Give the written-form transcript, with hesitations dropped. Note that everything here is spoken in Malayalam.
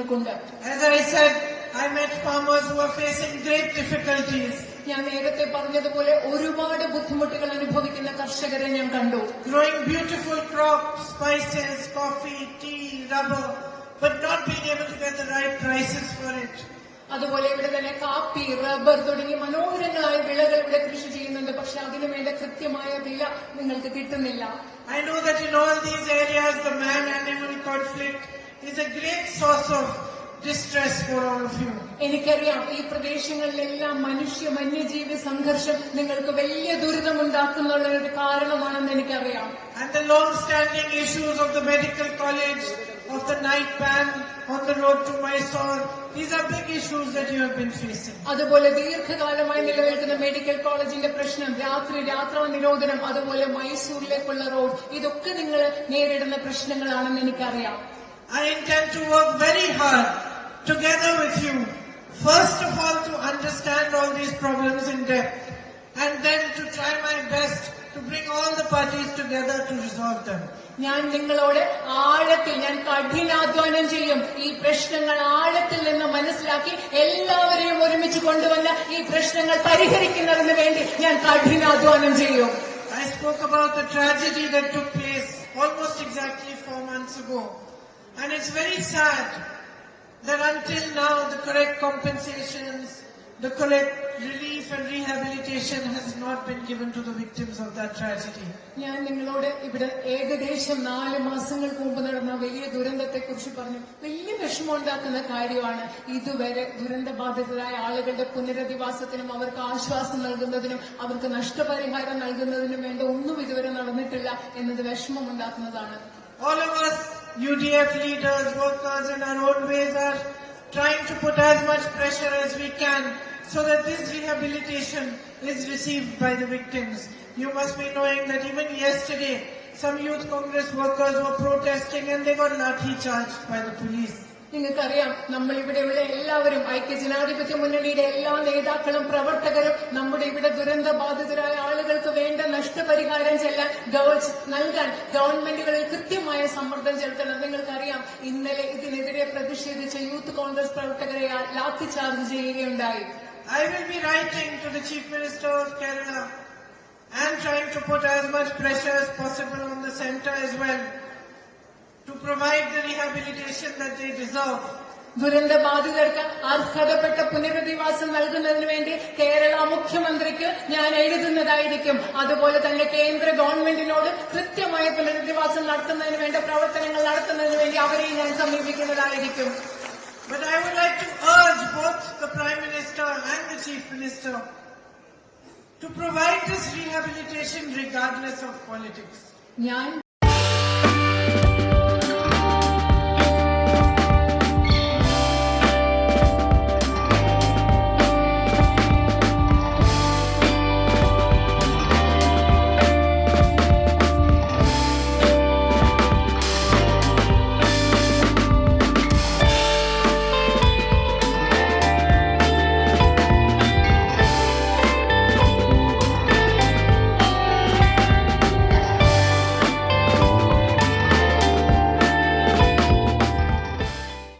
നിങ്ങൾക്കുണ്ട്. As I said, I met farmers who are facing great difficulties. ഞാൻ നേരത്തെ പറഞ്ഞതുപോലെ ഒരുപാട് ബുദ്ധിമുട്ടുകൾ അനുഭവിക്കുന്ന കർഷകരെ ഞാൻ കണ്ടു. Growing beautiful crops, spices, coffee, tea, rubber, but not being able to get the right prices for it. അതുപോലെ ഇവിടെ തന്നെ കാപ്പി, റബ്ബർ തുടങ്ങി മനോഹരങ്ങളായ വിളകൾ ഇവിടെ കൃഷി ചെയ്യുന്നുണ്ട്. പക്ഷെ അതിനു വേണ്ട കൃത്യമായ വില നിങ്ങൾക്ക് കിട്ടുന്നില്ല. I know that in all these areas the man-animal conflict is a great source of distress for all of you. എനിക്കറിയാം ഈ പ്രദേശങ്ങളിലെല്ലാം വന്യജീവി സംഘർഷം നിങ്ങൾക്ക് വലിയ ദുരിതമുണ്ടാക്കുന്ന ഒരു കാരണമാണെന്ന് എനിക്കറിയാം. And the long-standing issues of the medical college, of the night ban on the road to Mysore, these are big issues that you have been facing. അതുപോലെ ദീർഘകാലമായി നിലനിൽക്കുന്ന മെഡിക്കൽ കോളേജിന്റെ പ്രശ്നം, യാത്രാ നിരോധനം, അതുപോലെ മൈസൂരിലേക്കുള്ള റോഡ്, ഇതൊക്കെ നിങ്ങൾ നേരിടുന്ന പ്രശ്നങ്ങളാണെന്ന് എനിക്കറിയാം. I intend to work very hard together with you, first of all to understand all these problems in depth, and then to try my best to bring all the parties together to resolve them. ഞാൻ നിങ്ങളോട് ഞാൻ കഠിനാധ്വാനം ചെയ്യും. ഈ പ്രശ്നങ്ങൾ ആഴത്തിൽ നിന്ന് മനസ്സിലാക്കി എല്ലാവരെയും ഒരുമിച്ച് കൊണ്ടുവന്ന് ഈ പ്രശ്നങ്ങൾ പരിഹരിക്കുന്നതിന് വേണ്ടി ഞാൻ കഠിനാധ്വാനം ചെയ്യും. I spoke about the tragedy that took place almost exactly 4 months ago. And it's very sad that until now the correct compensations, the correct relief and rehabilitation has not been given to the victims of that tragedy. ഞാൻ നിങ്ങളോട് ഇവിടെ ഏകദേശം 4 മാസങ്ങൾക്ക് മുമ്പ് നടന്ന വലിയ ദുരന്തത്തെ കുറിച്ച് പറഞ്ഞു. വലിയ വിഷമമുണ്ടാക്കുന്ന കാര്യമാണ്. ഇതുവരെ ദുരന്തബാധിതരായ ആളുകളുടെ പുനരധിവാസത്തിനും അവർക്ക് ആശ്വാസം നൽകുന്നതിനും അവർക്ക് നഷ്ടപരിഹാരം നൽകുന്നതിനും വേണ്ട ഒന്നും ഇതുവരെ നടന്നിട്ടില്ല എന്നത് വിഷമമുണ്ടാക്കുന്നതാണ്. All of us, UDF leaders, workers in our own ways are trying to put as much pressure as we can so that this rehabilitation is received by the victims. You must be knowing that even yesterday, some youth congress workers were protesting and they got lathi charged by the police. നിങ്ങൾക്കറിയാം, നമ്മൾ ഇവിടെയുള്ള എല്ലാവരും, ഐക്യജനാധിപത്യ മുന്നണിയുടെ എല്ലാ നേതാക്കളും പ്രവർത്തകരും നമ്മുടെ ഇവിടെ ദുരന്തബാധിതരായ ആളുകൾക്ക് വേണ്ട നഷ്ടപരിഹാരം നൽകാൻ ഗവൺമെന്റുകളിൽ കൃത്യമായ സമ്മർദ്ദം ചെലുത്തണം. നിങ്ങൾക്കറിയാം, ഇന്നലെ ഇതിനെതിരെ പ്രതിഷേധിച്ച യൂത്ത് കോൺഗ്രസ് പ്രവർത്തകരെ ലാത്തി ചാർജ് ചെയ്യുകയുണ്ടായി. I will be writing to the Chief Minister of Kerala and trying to put as much pressure as possible on the centre as well to provide the rehabilitation that they deserve. ദുരന്തബാധിതർക്ക് അർഹതപ്പെട്ട പുനരധിവാസം നൽകുന്നതിന് വേണ്ടി കേരള മുഖ്യമന്ത്രിക്ക് ഞാൻ എഴുതുന്നതായിരിക്കും. അതുപോലെ തന്നെ കേന്ദ്ര ഗവൺമെന്റിനോട് കൃത്യമായ പുനരധിവാസം നടത്തുന്നതിന് വേണ്ട പ്രവർത്തനങ്ങൾ നടത്തുന്നതിന് വേണ്ടി അവരെ ഞാൻ സമീപിക്കുന്നതായിരിക്കും. But I would like to urge both the Prime Minister and the Chief Minister to provide this rehabilitation regardless of politics.